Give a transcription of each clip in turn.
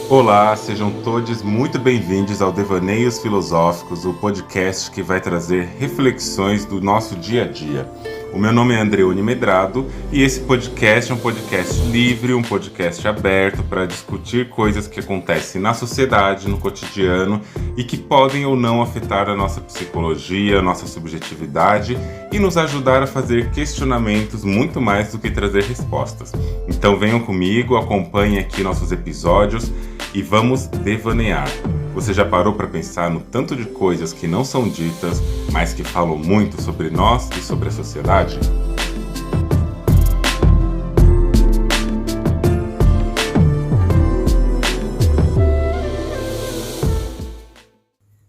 Olá, sejam todos muito bem-vindos ao Devaneios Filosóficos, o podcast que vai trazer reflexões do nosso dia a dia. O meu nome é Andreone Medrado e esse podcast é um podcast livre, um podcast aberto para discutir coisas que acontecem na sociedade, no cotidiano e que podem ou não afetar a nossa psicologia, a nossa subjetividade e nos ajudar a fazer questionamentos muito mais do que trazer respostas. Então venham comigo, acompanhem aqui nossos episódios e vamos devanear. Você já parou para pensar no tanto de coisas que não são ditas, mas que falam muito sobre nós e sobre a sociedade?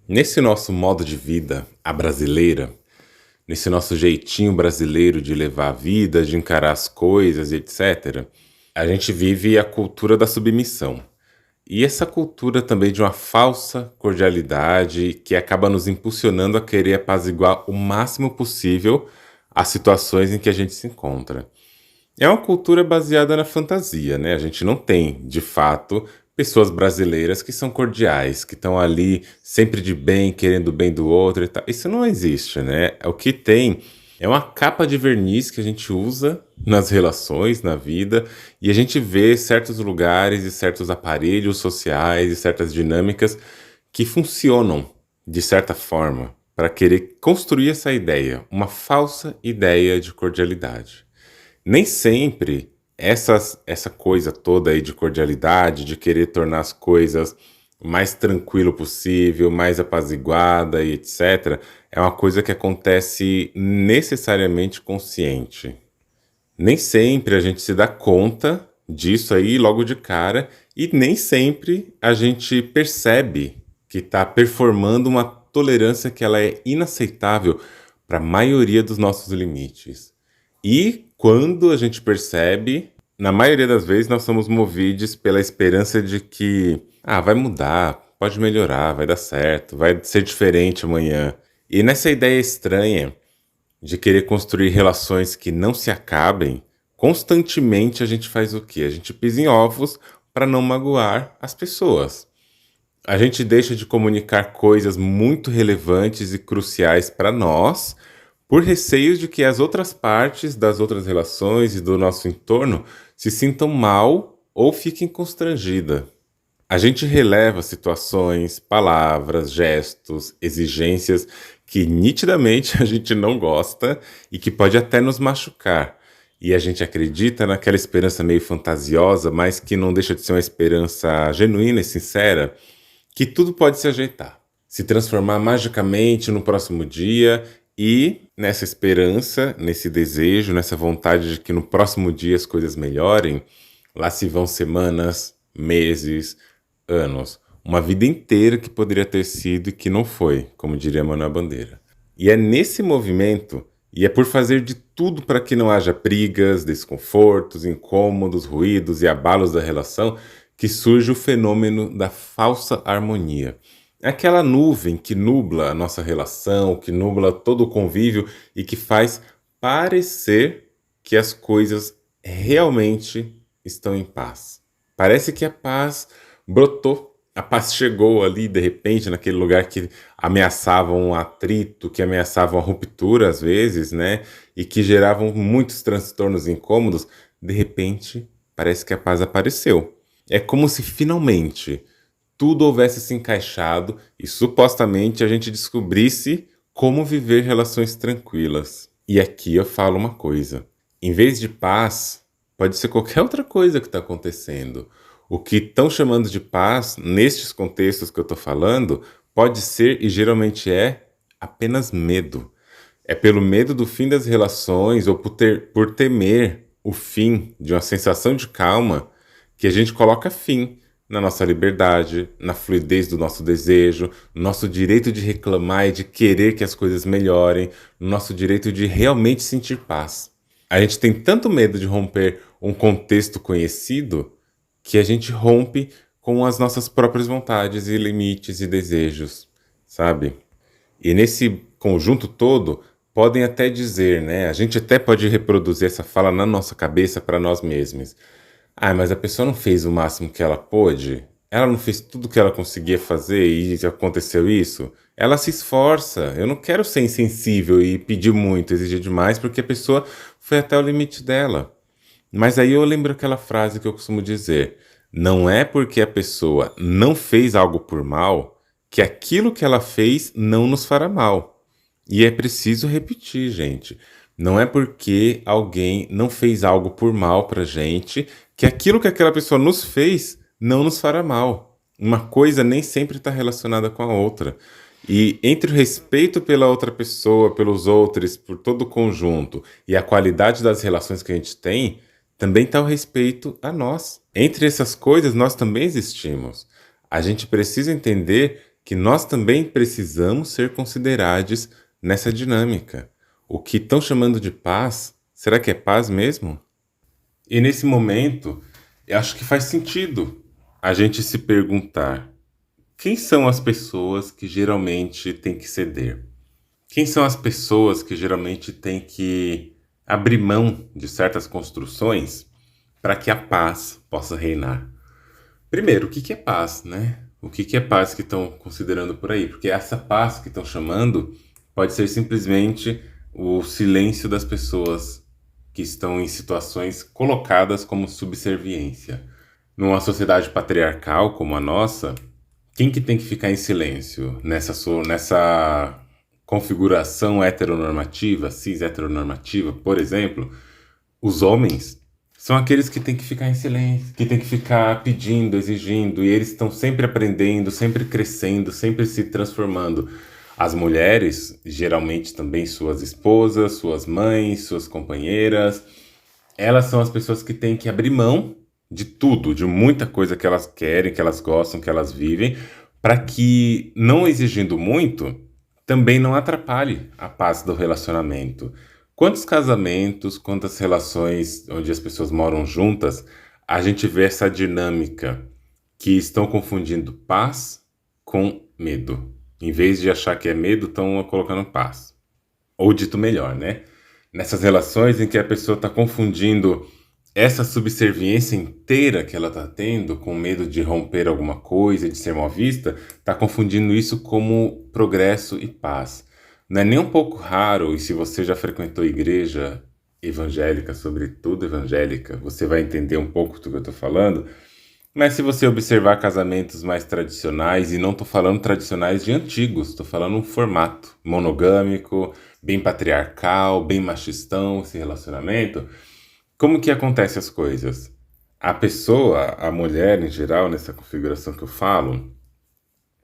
Nesse nosso modo de vida, a brasileira, nesse nosso jeitinho brasileiro de levar a vida, de encarar as coisas e etc., a gente vive a cultura da submissão. E essa cultura também de uma falsa cordialidade que acaba nos impulsionando a querer apaziguar o máximo possível as situações em que a gente se encontra. É uma cultura baseada na fantasia, né? A gente não tem, de fato, pessoas brasileiras que são cordiais, que estão ali sempre de bem, querendo o bem do outro e tal. Isso não existe, né? O que tem é uma capa de verniz que a gente usa nas relações, na vida, e a gente vê certos lugares e certos aparelhos sociais e certas dinâmicas que funcionam de certa forma para querer construir essa ideia, uma falsa ideia de cordialidade. Nem sempre essa coisa toda aí de cordialidade, de querer tornar as coisas o mais tranquilo possível, mais apaziguada e etc., é uma coisa que acontece necessariamente consciente. Nem sempre a gente se dá conta disso aí logo de cara e nem sempre a gente percebe que está performando uma tolerância que ela é inaceitável para a maioria dos nossos limites. E quando a gente percebe, na maioria das vezes nós somos movidos pela esperança de que vai mudar, pode melhorar, vai dar certo, vai ser diferente amanhã. E nessa ideia estranha de querer construir relações que não se acabem, constantemente a gente faz o quê? A gente pisa em ovos para não magoar as pessoas. A gente deixa de comunicar coisas muito relevantes e cruciais para nós, por receios de que as outras partes das outras relações e do nosso entorno se sintam mal ou fiquem constrangidas. A gente releva situações, palavras, gestos, exigências que nitidamente a gente não gosta e que pode até nos machucar. E a gente acredita naquela esperança meio fantasiosa, mas que não deixa de ser uma esperança genuína e sincera, que tudo pode se ajeitar, se transformar magicamente no próximo dia e nessa esperança, nesse desejo, nessa vontade de que no próximo dia as coisas melhorem, lá se vão semanas, meses, anos, uma vida inteira que poderia ter sido e que não foi, como diria Manuel Bandeira. E é nesse movimento, e é por fazer de tudo para que não haja brigas, desconfortos, incômodos, ruídos e abalos da relação, que surge o fenômeno da falsa harmonia. É aquela nuvem que nubla a nossa relação, que nubla todo o convívio e que faz parecer que as coisas realmente estão em paz. Parece que a paz brotou, a paz chegou ali de repente naquele lugar que ameaçava um atrito, que ameaçava uma ruptura às vezes, né? E que geravam muitos transtornos incômodos. De repente, parece que a paz apareceu. É como se finalmente tudo houvesse se encaixado e supostamente a gente descobrisse como viver relações tranquilas. E aqui eu falo uma coisa: em vez de paz, pode ser qualquer outra coisa que está acontecendo. O que estão chamando de paz, nestes contextos que eu estou falando, pode ser e geralmente é apenas medo. É pelo medo do fim das relações ou por temer o fim de uma sensação de calma que a gente coloca fim na nossa liberdade, na fluidez do nosso desejo, no nosso direito de reclamar e de querer que as coisas melhorem, no nosso direito de realmente sentir paz. A gente tem tanto medo de romper um contexto conhecido que a gente rompe com as nossas próprias vontades e limites e desejos, sabe? E nesse conjunto todo, podem até dizer, né? A gente até pode reproduzir essa fala na nossa cabeça para nós mesmos. Mas a pessoa não fez o máximo que ela pôde? Ela não fez tudo o que ela conseguia fazer e aconteceu isso? Ela se esforça. Eu não quero ser insensível e pedir muito, exigir demais, porque a pessoa foi até o limite dela. Mas aí eu lembro aquela frase que eu costumo dizer: não é porque a pessoa não fez algo por mal que aquilo que ela fez não nos fará mal. E é preciso repetir, gente. Não é porque alguém não fez algo por mal pra gente que aquilo que aquela pessoa nos fez não nos fará mal. Uma coisa nem sempre está relacionada com a outra. E entre o respeito pela outra pessoa, pelos outros, por todo o conjunto e a qualidade das relações que a gente tem, também está o respeito a nós. Entre essas coisas, nós também existimos. A gente precisa entender que nós também precisamos ser considerados nessa dinâmica. O que estão chamando de paz, será que é paz mesmo? E nesse momento, eu acho que faz sentido a gente se perguntar: quem são as pessoas que geralmente têm que ceder? Quem são as pessoas que geralmente têm que abrir mão de certas construções para que a paz possa reinar? Primeiro, o que que é paz, né? O que que é paz que estão considerando por aí? Porque essa paz que estão chamando pode ser simplesmente o silêncio das pessoas que estão em situações colocadas como subserviência. Numa sociedade patriarcal como a nossa, quem que tem que ficar em silêncio nessa configuração heteronormativa, cis heteronormativa, por exemplo? Os homens são aqueles que têm que ficar em silêncio, que têm que ficar pedindo, exigindo, e eles estão sempre aprendendo, sempre crescendo, sempre se transformando. As mulheres, geralmente também suas esposas, suas mães, suas companheiras, elas são as pessoas que têm que abrir mão de tudo, de muita coisa que elas querem, que elas gostam, que elas vivem, para que, não exigindo muito, também não atrapalhe a paz do relacionamento. Quantos casamentos, quantas relações onde as pessoas moram juntas, a gente vê essa dinâmica que estão confundindo paz com medo. Em vez de achar que é medo, estão colocando paz. Ou dito melhor, né? Nessas relações em que a pessoa está confundindo essa subserviência inteira que ela está tendo, com medo de romper alguma coisa, de ser mal vista, está confundindo isso como progresso e paz. Não é nem um pouco raro, e se você já frequentou igreja evangélica, sobretudo evangélica, você vai entender um pouco do que eu estou falando. Mas se você observar casamentos mais tradicionais, e não estou falando tradicionais de antigos, estou falando um formato monogâmico, bem patriarcal, bem machistão esse relacionamento, como que acontecem as coisas? A pessoa, a mulher em geral, nessa configuração que eu falo,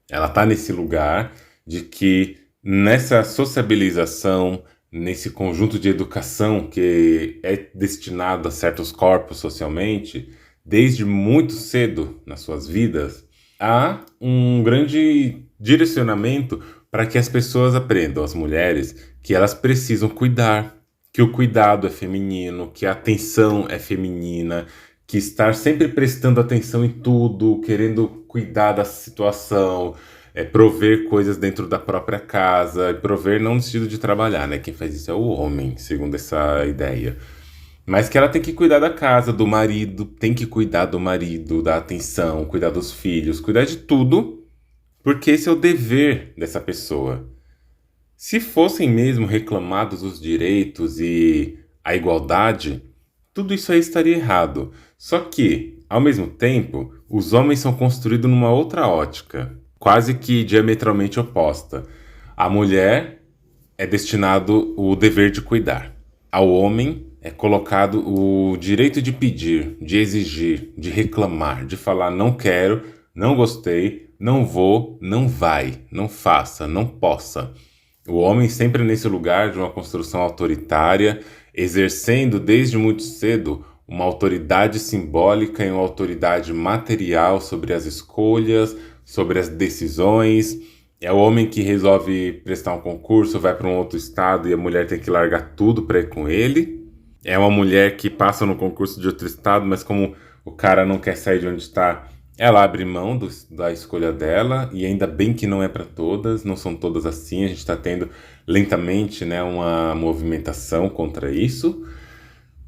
ela está nesse lugar de que nessa sociabilização, nesse conjunto de educação que é destinado a certos corpos socialmente, desde muito cedo nas suas vidas, há um grande direcionamento para que as pessoas aprendam, as mulheres, que elas precisam cuidar, que o cuidado é feminino, que a atenção é feminina, que estar sempre prestando atenção em tudo, querendo cuidar da situação, prover coisas dentro da própria casa, prover não no sentido de trabalhar, né? Quem faz isso é o homem, segundo essa ideia. Mas que ela tem que cuidar da casa, do marido, tem que cuidar do marido, da atenção, cuidar dos filhos, cuidar de tudo, porque esse é o dever dessa pessoa. Se fossem mesmo reclamados os direitos e a igualdade, tudo isso aí estaria errado. Só que, ao mesmo tempo, os homens são construídos numa outra ótica, quase que diametralmente oposta. A mulher é destinado o dever de cuidar. Ao homem é colocado o direito de pedir, de exigir, de reclamar, de falar não quero, não gostei, não vou, não vai, não faça, não possa. O homem sempre nesse lugar de uma construção autoritária, exercendo desde muito cedo uma autoridade simbólica e uma autoridade material sobre as escolhas, sobre as decisões. É o homem que resolve prestar um concurso, vai para um outro estado e a mulher tem que largar tudo para ir com ele. É uma mulher que passa no concurso de outro estado, mas como o cara não quer sair de onde está, ela abre mão da escolha dela, e ainda bem que não é para todas, não são todas assim, a gente está tendo lentamente, né, uma movimentação contra isso,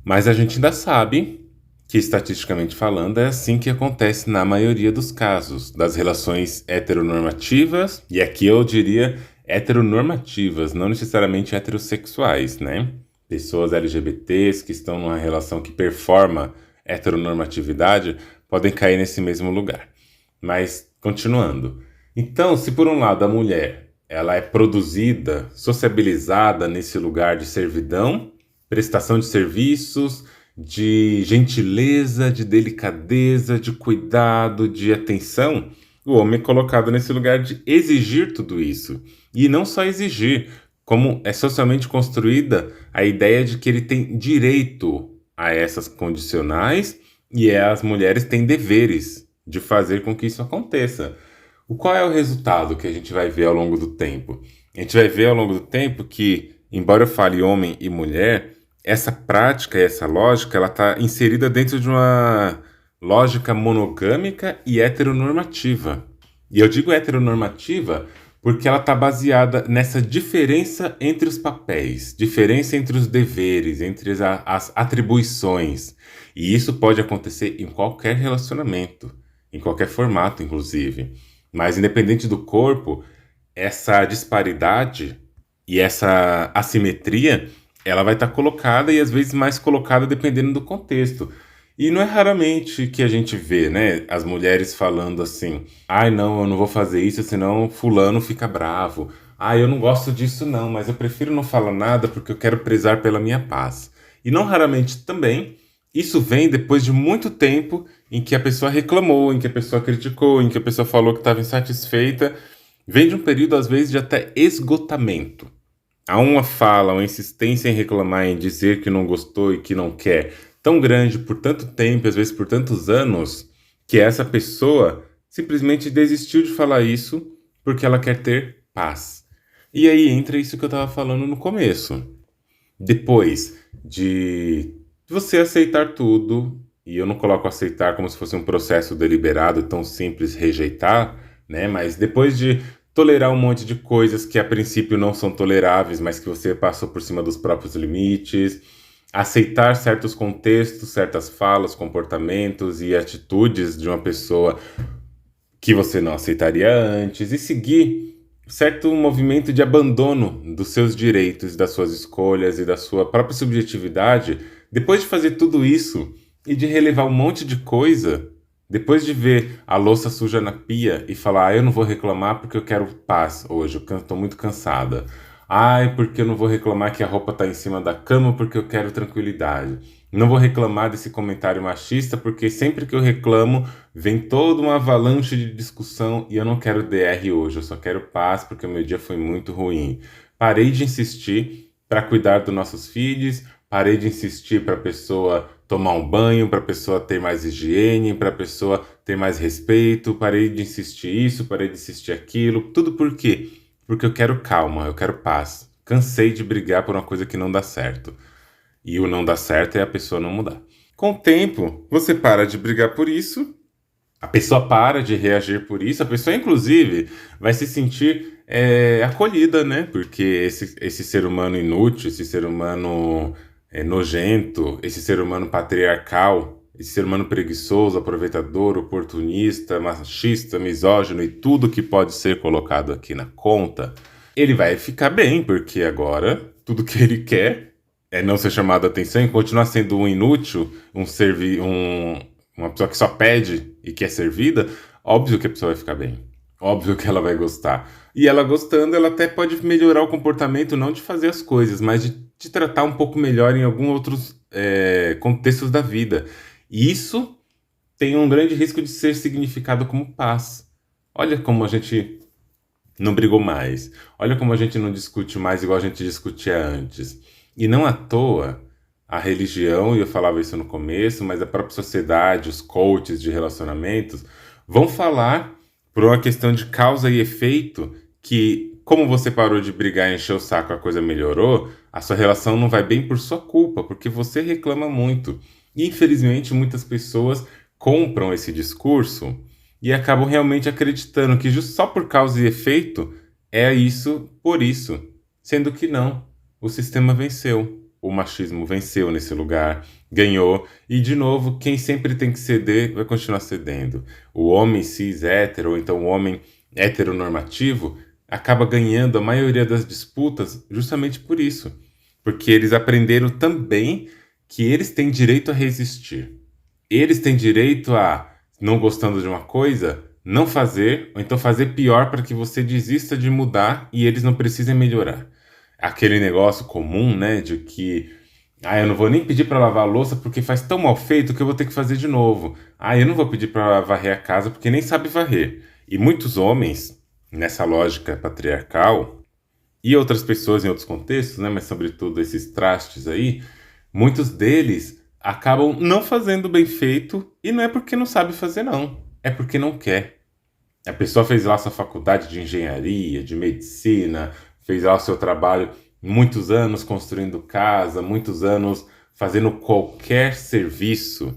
mas a gente ainda sabe que estatisticamente falando é assim que acontece na maioria dos casos, das relações heteronormativas, e aqui eu diria heteronormativas, não necessariamente heterossexuais, né? Pessoas LGBTs que estão numa relação que performa heteronormatividade podem cair nesse mesmo lugar. Mas, continuando. Então, se por um lado a mulher ela é produzida, sociabilizada nesse lugar de servidão, prestação de serviços, de gentileza, de delicadeza, de cuidado, de atenção, o homem é colocado nesse lugar de exigir tudo isso. E não só exigir, como é socialmente construída a ideia de que ele tem direito a essas condicionais e as mulheres têm deveres de fazer com que isso aconteça. Qual é o resultado que a gente vai ver ao longo do tempo? A gente vai ver ao longo do tempo que, embora eu fale homem e mulher, essa prática, essa lógica, ela está inserida dentro de uma lógica monogâmica e heteronormativa. E eu digo heteronormativa porque ela está baseada nessa diferença entre os papéis, diferença entre os deveres, entre as atribuições. E isso pode acontecer em qualquer relacionamento, em qualquer formato, inclusive. Mas independente do corpo, essa disparidade e essa assimetria, ela vai estar colocada e às vezes mais colocada dependendo do contexto. E não é raramente que a gente vê, né, as mulheres falando assim: ai, não, eu não vou fazer isso, senão fulano fica bravo. Ah, eu não gosto disso não, mas eu prefiro não falar nada porque eu quero prezar pela minha paz. E não raramente também, isso vem depois de muito tempo em que a pessoa reclamou, em que a pessoa criticou, em que a pessoa falou que estava insatisfeita. Vem de um período, às vezes, de até esgotamento. Há uma fala, uma insistência em reclamar, em dizer que não gostou e que não quer, tão grande por tanto tempo, às vezes por tantos anos, que essa pessoa simplesmente desistiu de falar isso porque ela quer ter paz. E aí entra isso que eu estava falando no começo. Depois de você aceitar tudo, e eu não coloco aceitar como se fosse um processo deliberado tão simples rejeitar, né? Mas depois de tolerar um monte de coisas que a princípio não são toleráveis, mas que você passou por cima dos próprios limites, aceitar certos contextos, certas falas, comportamentos e atitudes de uma pessoa que você não aceitaria antes e seguir certo movimento de abandono dos seus direitos, das suas escolhas e da sua própria subjetividade, depois de fazer tudo isso e de relevar um monte de coisa, depois de ver a louça suja na pia e falar: eu não vou reclamar porque eu quero paz hoje, eu estou muito cansada. Ai, porque eu não vou reclamar que a roupa está em cima da cama porque eu quero tranquilidade. Não vou reclamar desse comentário machista porque sempre que eu reclamo vem toda uma avalanche de discussão e eu não quero DR hoje, eu só quero paz porque o meu dia foi muito ruim. Parei de insistir para cuidar dos nossos filhos, parei de insistir para a pessoa tomar um banho, para a pessoa ter mais higiene, para a pessoa ter mais respeito, parei de insistir isso, parei de insistir aquilo, tudo por quê? Porque eu quero calma, eu quero paz. Cansei de brigar por uma coisa que não dá certo. E o não dar certo é a pessoa não mudar. Com o tempo, você para de brigar por isso, a pessoa para de reagir por isso, a pessoa, inclusive, vai se sentir acolhida, né? Porque esse ser humano inútil, esse ser humano nojento, esse ser humano patriarcal, esse ser humano preguiçoso, aproveitador, oportunista, machista, misógino e tudo que pode ser colocado aqui na conta, ele vai ficar bem, porque agora tudo que ele quer é não ser chamado a atenção e continuar sendo um inútil, uma pessoa que só pede e que é servida. Óbvio que a pessoa vai ficar bem. Óbvio que ela vai gostar. E ela gostando, ela até pode melhorar o comportamento, não de fazer as coisas, mas de tratar um pouco melhor em alguns outros contextos da vida. E isso tem um grande risco de ser significado como paz. Olha como a gente não brigou mais. Olha como a gente não discute mais igual a gente discutia antes. E não à toa, a religião, e eu falava isso no começo, mas a própria sociedade, os coaches de relacionamentos, vão falar por uma questão de causa e efeito que, como você parou de brigar e encher o saco, a coisa melhorou, a sua relação não vai bem por sua culpa, porque você reclama muito. E, infelizmente, muitas pessoas compram esse discurso e acabam realmente acreditando que só por causa e efeito é isso por isso, sendo que não. O sistema venceu. o machismo venceu nesse lugar, ganhou, e de novo, quem sempre tem que ceder vai continuar cedendo. O homem cis hétero, ou então o homem heteronormativo, acaba ganhando a maioria das disputas justamente por isso. Porque eles aprenderam também que eles têm direito a resistir. Eles têm direito a, não gostando de uma coisa, não fazer, ou então fazer pior para que você desista de mudar e eles não precisem melhorar. Aquele negócio comum, né, de que eu não vou nem pedir para lavar a louça porque faz tão mal feito que eu vou ter que fazer de novo. Eu não vou pedir para varrer a casa porque nem sabe varrer. E muitos homens, nessa lógica patriarcal, e outras pessoas em outros contextos, né, mas sobretudo esses trastes aí, muitos deles acabam não fazendo bem feito e não é porque não sabe fazer, não. É porque não quer. A pessoa fez lá sua faculdade de engenharia, de medicina, fez lá o seu trabalho, muitos anos construindo casa, muitos anos fazendo qualquer serviço,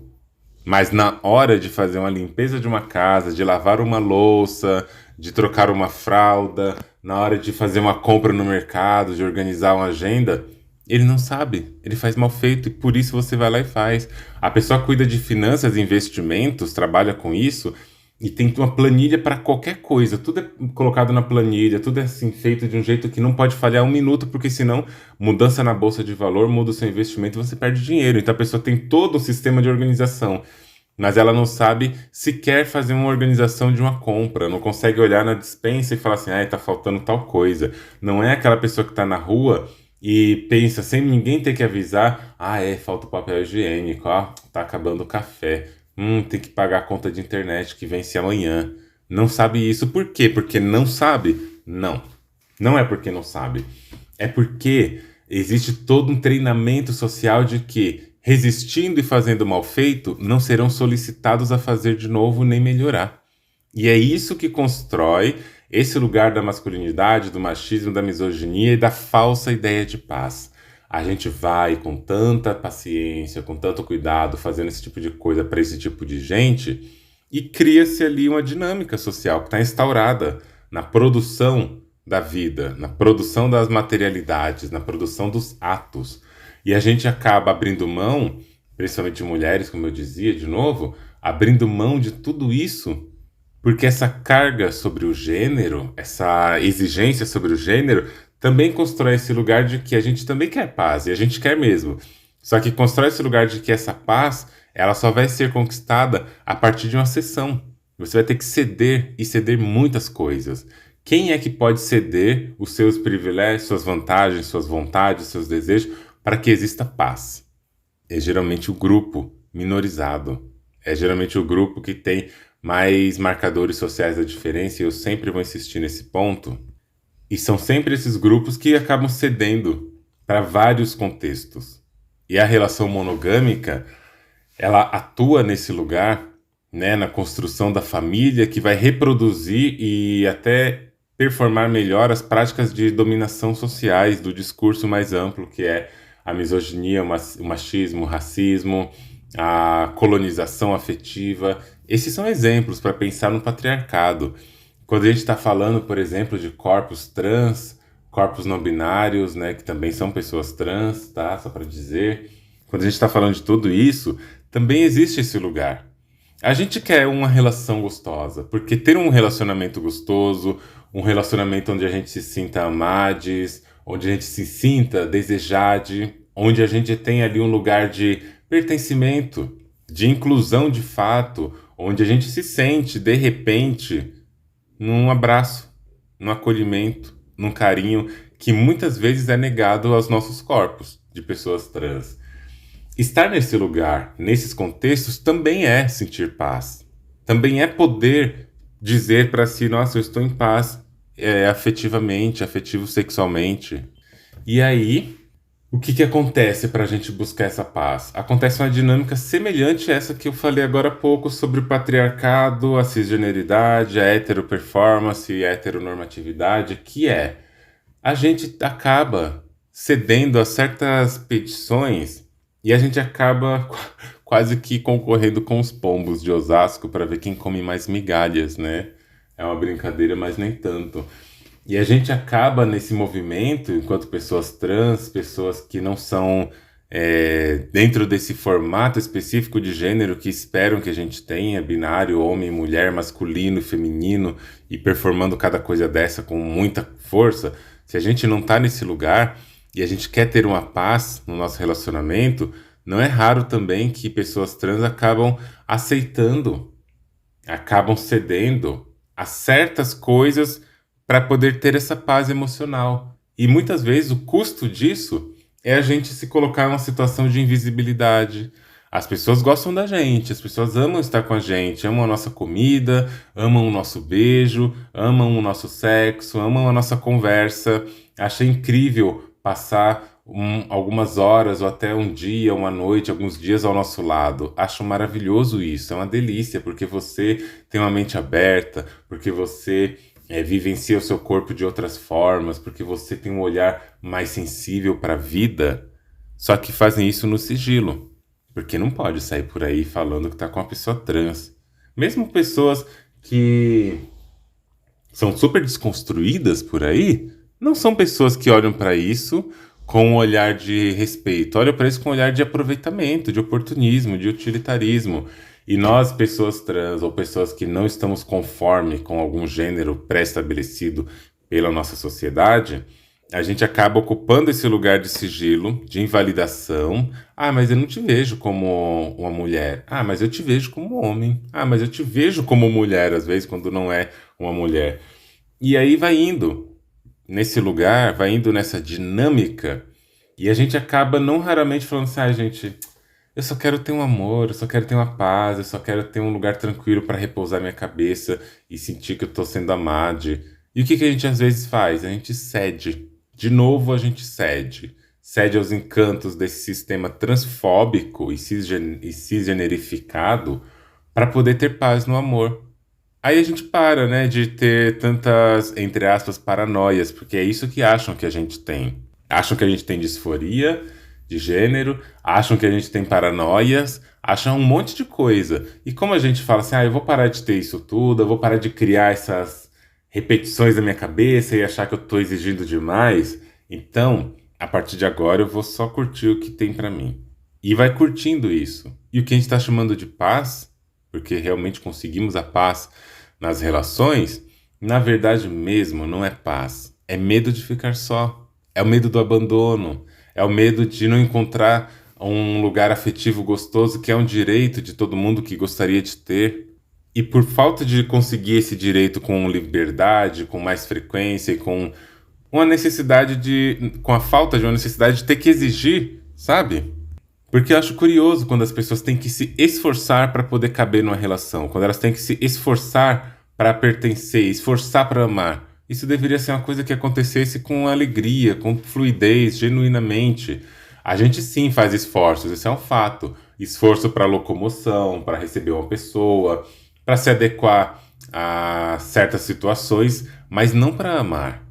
mas na hora de fazer uma limpeza de uma casa, de lavar uma louça, de trocar uma fralda, na hora de fazer uma compra no mercado, de organizar uma agenda, ele não sabe, ele faz mal feito e por isso você vai lá e faz. A pessoa cuida de finanças, investimentos, trabalha com isso e tem uma planilha para qualquer coisa. Tudo é colocado na planilha, tudo é assim feito de um jeito que não pode falhar um minuto, porque senão mudança na bolsa de valor, muda o seu investimento e você perde dinheiro. Então a pessoa tem todo um sistema de organização, mas ela não sabe sequer fazer uma organização de uma compra, não consegue olhar na despensa e falar assim, tá faltando tal coisa. Não é aquela pessoa que está na rua e pensa, sem ninguém ter que avisar, falta o papel higiênico, tá acabando o café, tem que pagar a conta de internet que vence amanhã. Não sabe isso. Por quê? Porque não sabe? Não. Não é porque não sabe. É porque existe todo um treinamento social de que, resistindo e fazendo mal feito, não serão solicitados a fazer de novo nem melhorar. E é isso que constrói esse lugar da masculinidade, do machismo, da misoginia e da falsa ideia de paz. A gente vai com tanta paciência, com tanto cuidado, fazendo esse tipo de coisa para esse tipo de gente, e cria-se ali uma dinâmica social que está instaurada na produção da vida, na produção das materialidades, na produção dos atos. E a gente acaba abrindo mão, principalmente mulheres, como eu dizia de novo, abrindo mão de tudo isso, porque essa carga sobre o gênero, essa exigência sobre o gênero, também constrói esse lugar de que a gente também quer paz, e a gente quer mesmo. Só que constrói esse lugar de que essa paz, ela só vai ser conquistada a partir de uma sessão. Você vai ter que ceder, e ceder muitas coisas. Quem é que pode ceder os seus privilégios, suas vantagens, suas vontades, seus desejos, para que exista paz? É geralmente o grupo minorizado. É geralmente o grupo que tem mais marcadores sociais da diferença, e eu sempre vou insistir nesse ponto. E são sempre esses grupos que acabam cedendo para vários contextos. E a relação monogâmica, ela atua nesse lugar, né, na construção da família, que vai reproduzir e até performar melhor as práticas de dominação sociais do discurso mais amplo, que é a misoginia, o machismo, o racismo, a colonização afetiva. Esses são exemplos para pensar no patriarcado. Quando a gente está falando, por exemplo, de corpos trans, corpos não binários, né, que também são pessoas trans, tá? Só para dizer. Quando a gente está falando de tudo isso, também existe esse lugar. A gente quer uma relação gostosa, porque ter um relacionamento gostoso, um relacionamento onde a gente se sinta amades, onde a gente se sinta desejade, onde a gente tem ali um lugar de pertencimento, de inclusão de fato, onde a gente se sente, de repente, num abraço, num acolhimento, num carinho que muitas vezes é negado aos nossos corpos de pessoas trans. Estar nesse lugar, nesses contextos, também é sentir paz. Também é poder dizer para si, nossa, eu estou em paz afetivamente, afetivo sexualmente. E aí, o que acontece para a gente buscar essa paz? Acontece uma dinâmica semelhante a essa que eu falei agora há pouco sobre o patriarcado, a cisgeneridade, a heteroperformance e a heteronormatividade, que é a gente acaba cedendo a certas petições e a gente acaba quase que concorrendo com os pombos de Osasco para ver quem come mais migalhas, né? É uma brincadeira, mas nem tanto. E a gente acaba nesse movimento, enquanto pessoas trans, pessoas que não são dentro desse formato específico de gênero que esperam que a gente tenha, binário, homem, mulher, masculino e feminino, e performando cada coisa dessa com muita força. Se a gente não tá nesse lugar e a gente quer ter uma paz no nosso relacionamento, não é raro também que pessoas trans acabam aceitando, acabam cedendo a certas coisas para poder ter essa paz emocional. E muitas vezes o custo disso é a gente se colocar em uma situação de invisibilidade. As pessoas gostam da gente, as pessoas amam estar com a gente, amam a nossa comida, amam o nosso beijo, amam o nosso sexo, amam a nossa conversa. Achei incrível passar algumas horas ou até um dia, uma noite, alguns dias ao nosso lado. Acho maravilhoso isso, é uma delícia, porque você tem uma mente aberta, porque você vivencia o seu corpo de outras formas, porque você tem um olhar mais sensível para a vida, só que fazem isso no sigilo, porque não pode sair por aí falando que tá com uma pessoa trans. Mesmo pessoas que são super desconstruídas por aí, não são pessoas que olham para isso com um olhar de respeito, olham para isso com um olhar de aproveitamento, de oportunismo, de utilitarismo. E nós, pessoas trans ou pessoas que não estamos conforme com algum gênero pré-estabelecido pela nossa sociedade, a gente acaba ocupando esse lugar de sigilo, de invalidação. Ah, mas eu não te vejo como uma mulher. Ah, mas eu te vejo como homem. Ah, mas eu te vejo como mulher, às vezes, quando não é uma mulher. E aí vai indo nesse lugar, vai indo nessa dinâmica, e a gente acaba não raramente falando assim, ah, gente, eu só quero ter um amor, eu só quero ter uma paz, eu só quero ter um lugar tranquilo para repousar minha cabeça e sentir que eu tô sendo amado. E o que que a gente às vezes faz? A gente cede. De novo a gente cede. Cede aos encantos desse sistema transfóbico e cisgenerificado para poder ter paz no amor. Aí a gente para, né, de ter tantas, entre aspas, paranoias, porque é isso que acham que a gente tem. Acham que a gente tem disforia de gênero, acham que a gente tem paranoias, acham um monte de coisa. E como a gente fala assim, ah, eu vou parar de ter isso tudo, eu vou parar de criar essas repetições na minha cabeça e achar que eu tô exigindo demais, então, a partir de agora eu vou só curtir o que tem pra mim. E vai curtindo isso. E o que a gente tá chamando de paz, porque realmente conseguimos a paz nas relações, na verdade mesmo não é paz, é medo de ficar só, é o medo do abandono, é o medo de não encontrar um lugar afetivo gostoso que é um direito de todo mundo que gostaria de ter. E por falta de conseguir esse direito com liberdade, com mais frequência e com uma necessidade com a falta de uma necessidade de ter que exigir, sabe? Porque eu acho curioso quando as pessoas têm que se esforçar para poder caber numa relação, quando elas têm que se esforçar para pertencer, esforçar para amar. Isso deveria ser uma coisa que acontecesse com alegria, com fluidez, genuinamente. A gente sim faz esforços, isso é um fato. Esforço para locomoção, para receber uma pessoa, para se adequar a certas situações, mas não para amar.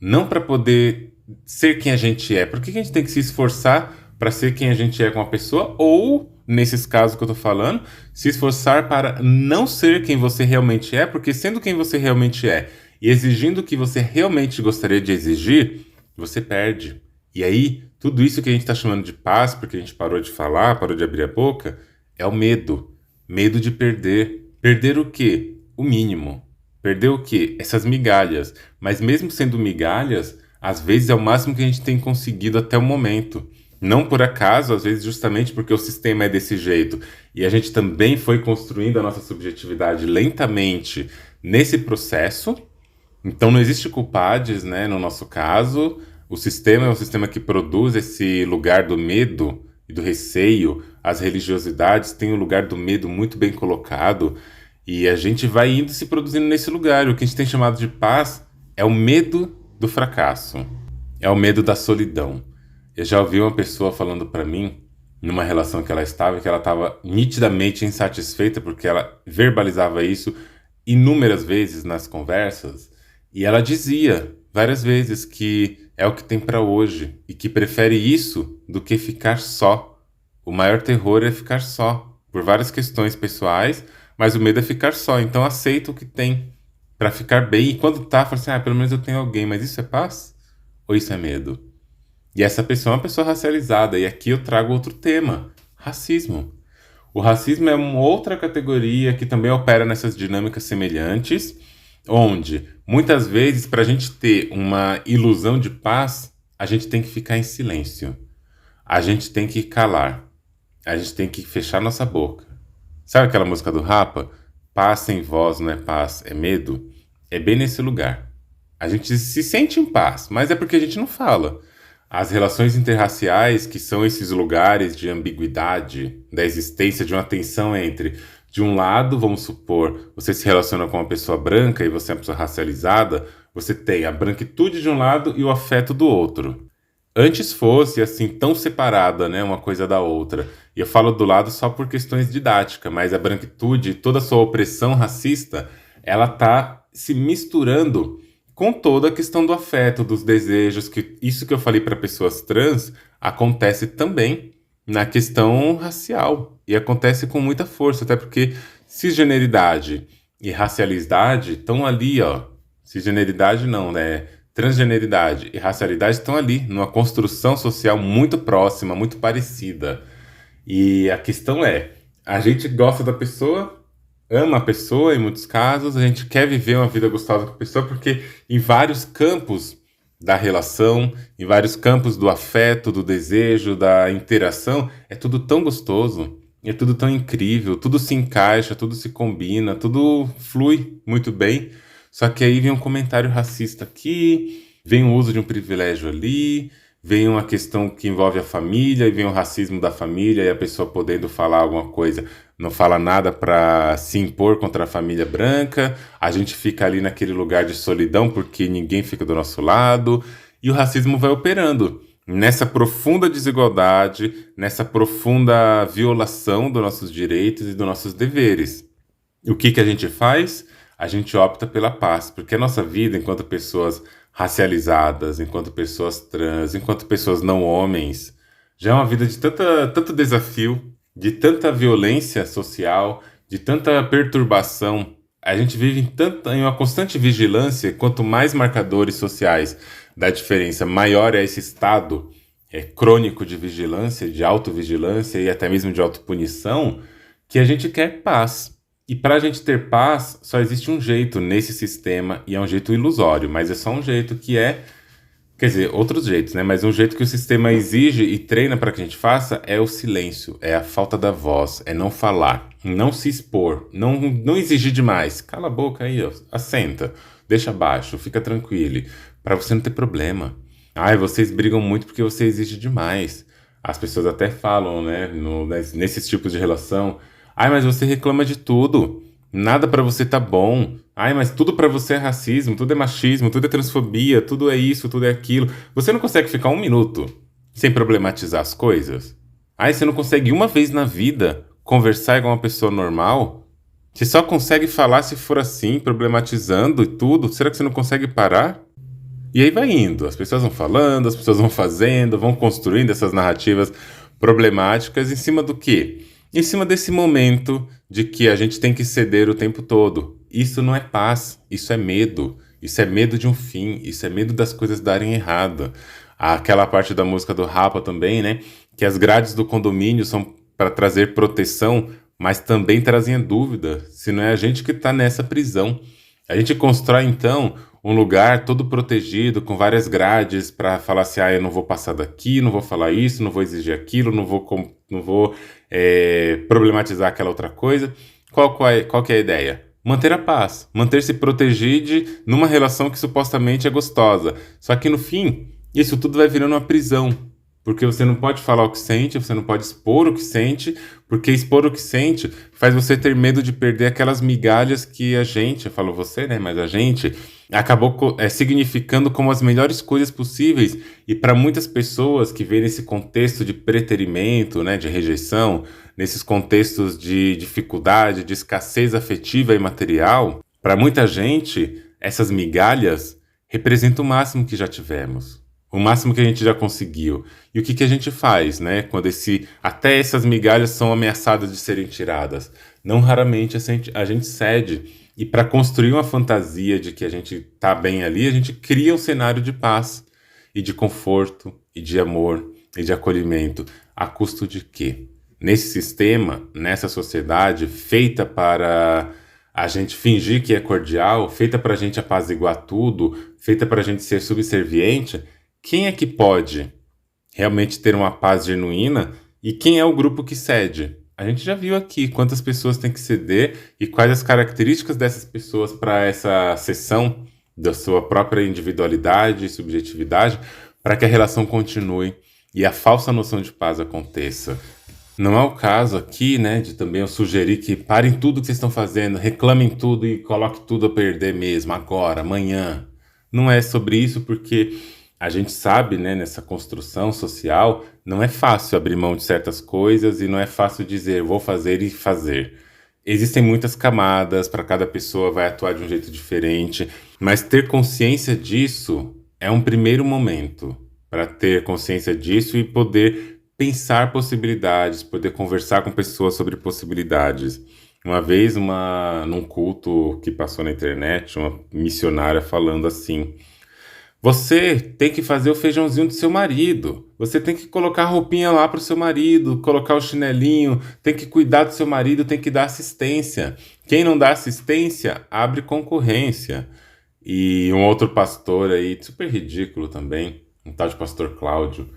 Não para poder ser quem a gente é. Por que que a gente tem que se esforçar para ser quem a gente é com a pessoa? Ou, nesses casos que eu tô falando, se esforçar para não ser quem você realmente é, porque sendo quem você realmente é e exigindo o que você realmente gostaria de exigir, você perde. E aí, tudo isso que a gente está chamando de paz, porque a gente parou de falar, parou de abrir a boca, é o medo. Medo de perder. Perder o quê? O mínimo. Perder o quê? Essas migalhas. Mas mesmo sendo migalhas, às vezes é o máximo que a gente tem conseguido até o momento. Não por acaso, às vezes justamente porque o sistema é desse jeito. E a gente também foi construindo a nossa subjetividade lentamente nesse processo. Então não existe culpados, né, no nosso caso. O sistema é um sistema que produz esse lugar do medo e do receio. As religiosidades têm o lugar do medo muito bem colocado. E a gente vai indo se produzindo nesse lugar. O que a gente tem chamado de paz é o medo do fracasso. É o medo da solidão. Eu já ouvi uma pessoa falando pra mim, numa relação que ela estava nitidamente insatisfeita, porque ela verbalizava isso inúmeras vezes nas conversas, e ela dizia várias vezes que é o que tem pra hoje, e que prefere isso do que ficar só. O maior terror é ficar só, por várias questões pessoais, mas o medo é ficar só, então aceita o que tem. pra ficar bem. E quando tá, fala assim, pelo menos eu tenho alguém. Mas isso é paz? Ou isso é medo? E essa pessoa é uma pessoa racializada. E aqui eu trago outro tema: racismo. O racismo é uma outra categoria que também opera nessas dinâmicas semelhantes, onde muitas vezes, para a gente ter uma ilusão de paz, a gente tem que ficar em silêncio, a gente tem que calar, a gente tem que fechar nossa boca. Sabe aquela música do Rapa? Paz sem voz não é paz, é medo? É bem nesse lugar. A gente se sente em paz, mas é porque a gente não fala. As relações interraciais, que são esses lugares de ambiguidade, da existência de uma tensão entre, de um lado, vamos supor, você se relaciona com uma pessoa branca e você é uma pessoa racializada, você tem a branquitude de um lado e o afeto do outro. Antes fosse assim tão separada, né, uma coisa da outra. E eu falo do lado só por questões didáticas, mas a branquitude, toda a sua opressão racista, ela tá se misturando com toda a questão do afeto, dos desejos, que isso que eu falei para pessoas trans acontece também na questão racial e acontece com muita força, até porque cisgeneridade e racialidade estão ali, ó. Cisgeneridade não, né? Transgeneridade e racialidade estão ali, numa construção social muito próxima, muito parecida. E a questão é, a gente gosta da pessoa, ama a pessoa em muitos casos, a gente quer viver uma vida gostosa com a pessoa, porque em vários campos da relação, em vários campos do afeto, do desejo, da interação, é tudo tão gostoso, é tudo tão incrível, tudo se encaixa, tudo se combina, tudo flui muito bem. Só que aí vem um comentário racista aqui, vem o uso de um privilégio ali, vem uma questão que envolve a família, e vem o racismo da família, e a pessoa podendo falar alguma coisa, não fala nada para se impor contra a família branca, a gente fica ali naquele lugar de solidão porque ninguém fica do nosso lado, e o racismo vai operando nessa profunda desigualdade, nessa profunda violação dos nossos direitos e dos nossos deveres. O que a gente faz? A gente opta pela paz, porque a nossa vida, enquanto pessoas racializadas, enquanto pessoas trans, enquanto pessoas não homens, já é uma vida de tanto desafio, de tanta violência social, de tanta perturbação. A gente vive em uma constante vigilância. Quanto mais marcadores sociais da diferença, maior é esse estado crônico de vigilância, de autovigilância e até mesmo de autopunição, que a gente quer paz. E para a gente ter paz, só existe um jeito nesse sistema, e é um jeito ilusório, mas é só um jeito que é... Quer dizer, outros jeitos, né? Mas um jeito que o sistema exige e treina para que a gente faça é o silêncio, é a falta da voz, é não falar, não se expor, não exigir demais. Cala a boca aí, ó, assenta, deixa baixo, fica tranquilo, para você não ter problema. Ai, vocês brigam muito porque você exige demais. As pessoas até falam, né, nesses tipos de relação... Ai, mas você reclama de tudo. Nada pra você tá bom. Ai, mas tudo pra você é racismo, tudo é machismo, tudo é transfobia, tudo é isso, tudo é aquilo. Você não consegue ficar um minuto sem problematizar as coisas? Ai, você não consegue uma vez na vida conversar igual uma pessoa normal? Você só consegue falar se for assim, problematizando e tudo? Será que você não consegue parar? E aí vai indo. As pessoas vão falando, as pessoas vão fazendo, vão construindo essas narrativas problemáticas em cima do quê? Em cima desse momento de que a gente tem que ceder o tempo todo. Isso não é paz, isso é medo. Isso é medo de um fim, isso é medo das coisas darem errado. Aquela parte da música do Rapa também, né? Que as grades do condomínio são para trazer proteção, mas também trazem a dúvida se não é a gente que está nessa prisão. A gente constrói, então, um lugar todo protegido, com várias grades, para falar assim, eu não vou passar daqui, não vou falar isso, não vou exigir aquilo, não vou problematizar aquela outra coisa. Qual que é a ideia? Manter a paz, manter-se protegido numa relação que supostamente é gostosa. Só que no fim, isso tudo vai virando uma prisão. Porque você não pode falar o que sente, você não pode expor o que sente, porque expor o que sente faz você ter medo de perder aquelas migalhas que a gente, eu falo você, né, mas a gente acabou significando como as melhores coisas possíveis. E para muitas pessoas que vêm nesse contexto de preterimento, né, de rejeição, nesses contextos de dificuldade, de escassez afetiva e material, para muita gente, essas migalhas representam o máximo que já tivemos. O máximo que a gente já conseguiu. E o que a gente faz, né? Quando até essas migalhas são ameaçadas de serem tiradas. Não raramente a gente cede. E para construir uma fantasia de que a gente tá bem ali, a gente cria um cenário de paz e de conforto e de amor e de acolhimento. A custo de quê? Nesse sistema, nessa sociedade feita para a gente fingir que é cordial, feita para a gente apaziguar tudo, feita para a gente ser subserviente, quem é que pode realmente ter uma paz genuína e quem é o grupo que cede? A gente já viu aqui quantas pessoas têm que ceder e quais as características dessas pessoas para essa cessão da sua própria individualidade e subjetividade para que a relação continue e a falsa noção de paz aconteça. Não é o caso aqui, né, de também eu sugerir que parem tudo que vocês estão fazendo, reclamem tudo e coloquem tudo a perder mesmo, agora, amanhã. Não é sobre isso, porque a gente sabe, né, nessa construção social, não é fácil abrir mão de certas coisas e não é fácil dizer vou fazer e fazer. Existem muitas camadas, para cada pessoa vai atuar de um jeito diferente, mas ter consciência disso é um primeiro momento para ter consciência disso e poder pensar possibilidades, poder conversar com pessoas sobre possibilidades. Uma vez, num culto que passou na internet, uma missionária falando assim: você tem que fazer o feijãozinho do seu marido. Você tem que colocar a roupinha lá pro seu marido, colocar o chinelinho, tem que cuidar do seu marido, tem que dar assistência. Quem não dá assistência, abre concorrência. E um outro pastor aí, super ridículo também, um tal de pastor Cláudio,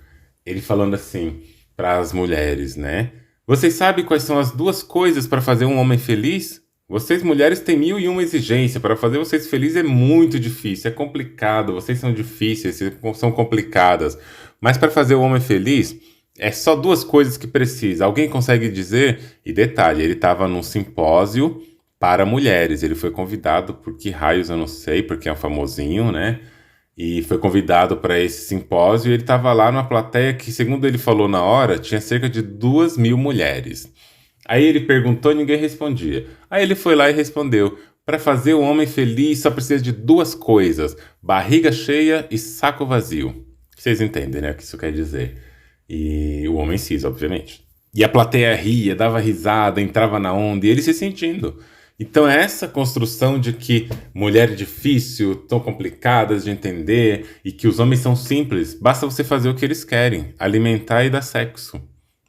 ele falando assim para as mulheres, né? Vocês sabem quais são as duas coisas para fazer um homem feliz? Vocês mulheres têm 1001 exigências. Para fazer vocês felizes é muito difícil, é complicado. Vocês são difíceis, são complicadas. Mas para fazer o homem feliz, é só duas coisas que precisa. Alguém consegue dizer? E detalhe, ele estava num simpósio para mulheres. Ele foi convidado, por que raios eu não sei, porque é um famosinho, né? E foi convidado para esse simpósio e ele estava lá numa plateia que, segundo ele falou na hora, tinha cerca de 2.000 mulheres. Aí ele perguntou e ninguém respondia. Aí ele foi lá e respondeu: para fazer o homem feliz só precisa de duas coisas: barriga cheia e saco vazio. Vocês entendem, né, o que isso quer dizer. E o homem cis, obviamente. E a plateia ria, dava risada, entrava na onda e ele se sentindo. Então essa construção de que mulher é difícil, tão complicadas de entender e que os homens são simples, basta você fazer o que eles querem, alimentar e dar sexo.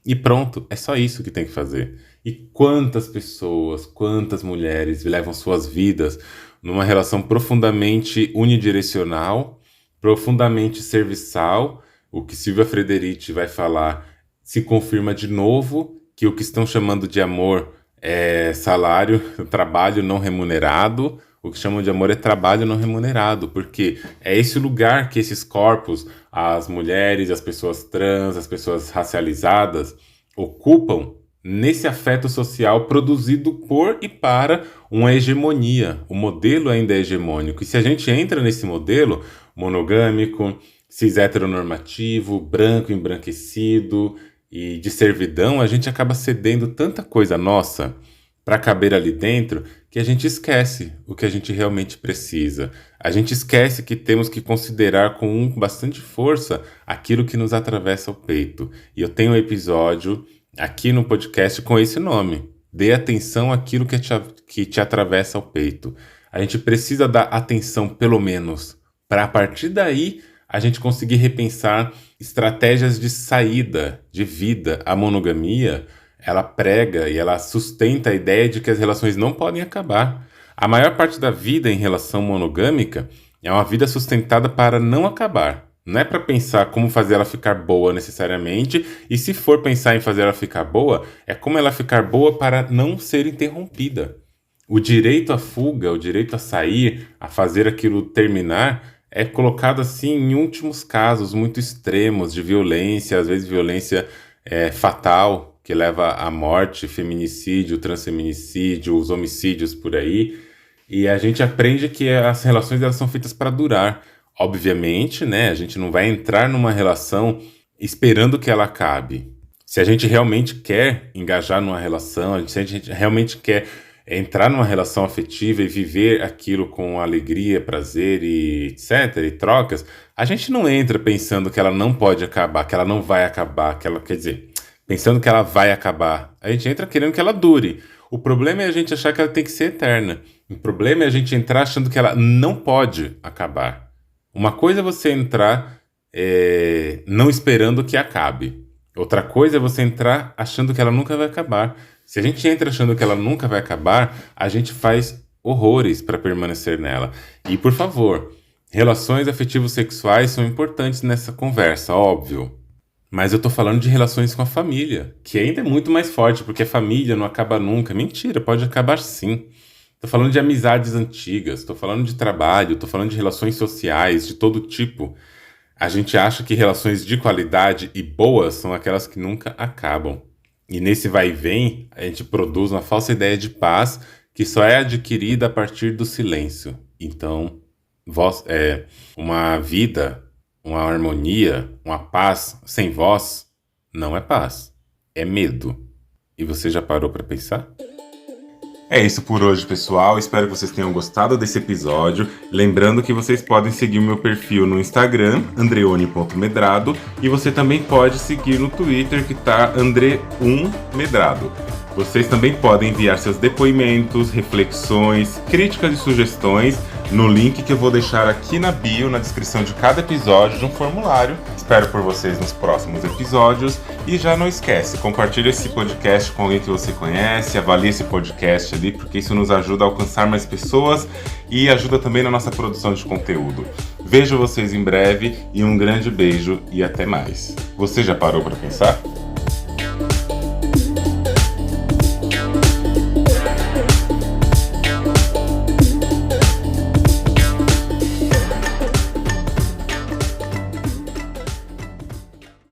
E pronto, é só isso que tem que fazer. E quantas pessoas, quantas mulheres levam suas vidas numa relação profundamente unidirecional, profundamente serviçal, o que Silvia Frederici vai falar se confirma de novo, que o que estão chamando de amor é salário, trabalho não remunerado. O que chamam de amor é trabalho não remunerado, porque é esse lugar que esses corpos, as mulheres, as pessoas trans, as pessoas racializadas, ocupam nesse afeto social produzido por e para uma hegemonia. O modelo ainda é hegemônico. E se a gente entra nesse modelo monogâmico, cis heteronormativo, branco embranquecido e de servidão, a gente acaba cedendo tanta coisa nossa para caber ali dentro que a gente esquece o que a gente realmente precisa. A gente esquece que temos que considerar com bastante força aquilo que nos atravessa o peito. E eu tenho um episódio aqui no podcast com esse nome: Dê atenção àquilo que te atravessa o peito. A gente precisa dar atenção, pelo menos, para a partir daí a gente conseguir repensar estratégias de saída, de vida. A monogamia, ela prega e ela sustenta a ideia de que as relações não podem acabar. A maior parte da vida em relação monogâmica é uma vida sustentada para não acabar. Não é para pensar como fazer ela ficar boa necessariamente, e se for pensar em fazer ela ficar boa, é como ela ficar boa para não ser interrompida. O direito à fuga, o direito a sair, a fazer aquilo terminar, é colocado assim em últimos casos muito extremos de violência, às vezes violência fatal, que leva à morte, feminicídio, transfeminicídio, os homicídios por aí. E a gente aprende que as relações elas são feitas para durar. Obviamente, né, a gente não vai entrar numa relação esperando que ela acabe. Se a gente realmente quer engajar numa relação, se a gente realmente quer entrar numa relação afetiva e viver aquilo com alegria, prazer e etc, e trocas, a gente não entra pensando que ela não pode acabar, que ela não vai acabar, que ela, quer dizer, pensando que ela vai acabar. A gente entra querendo que ela dure. O problema é a gente achar que ela tem que ser eterna. O problema é a gente entrar achando que ela não pode acabar. Uma coisa é você entrar não esperando que acabe. Outra coisa é você entrar achando que ela nunca vai acabar. Se a gente entra achando que ela nunca vai acabar, a gente faz horrores para permanecer nela. E, por favor, relações afetivos sexuais são importantes nessa conversa, óbvio. Mas eu tô falando de relações com a família, que ainda é muito mais forte, porque a família não acaba nunca. Mentira, pode acabar sim. Tô falando de amizades antigas, tô falando de trabalho, tô falando de relações sociais, de todo tipo. A gente acha que relações de qualidade e boas são aquelas que nunca acabam. E nesse vai e vem, a gente produz uma falsa ideia de paz que só é adquirida a partir do silêncio. Então, uma vida, uma harmonia, uma paz sem voz não é paz, é medo. E você já parou para pensar? É isso por hoje, pessoal. Espero que vocês tenham gostado desse episódio. Lembrando que vocês podem seguir o meu perfil no Instagram, andreone.medrado, e você também pode seguir no Twitter, que tá andre1medrado. Vocês também podem enviar seus depoimentos, reflexões, críticas e sugestões no link que eu vou deixar aqui na bio, na descrição de cada episódio, de um formulário. Espero por vocês nos próximos episódios. E já não esquece, compartilhe esse podcast com alguém que você conhece, avalie esse podcast ali, porque isso nos ajuda a alcançar mais pessoas e ajuda também na nossa produção de conteúdo. Vejo vocês em breve e um grande beijo e até mais. Você já parou para pensar?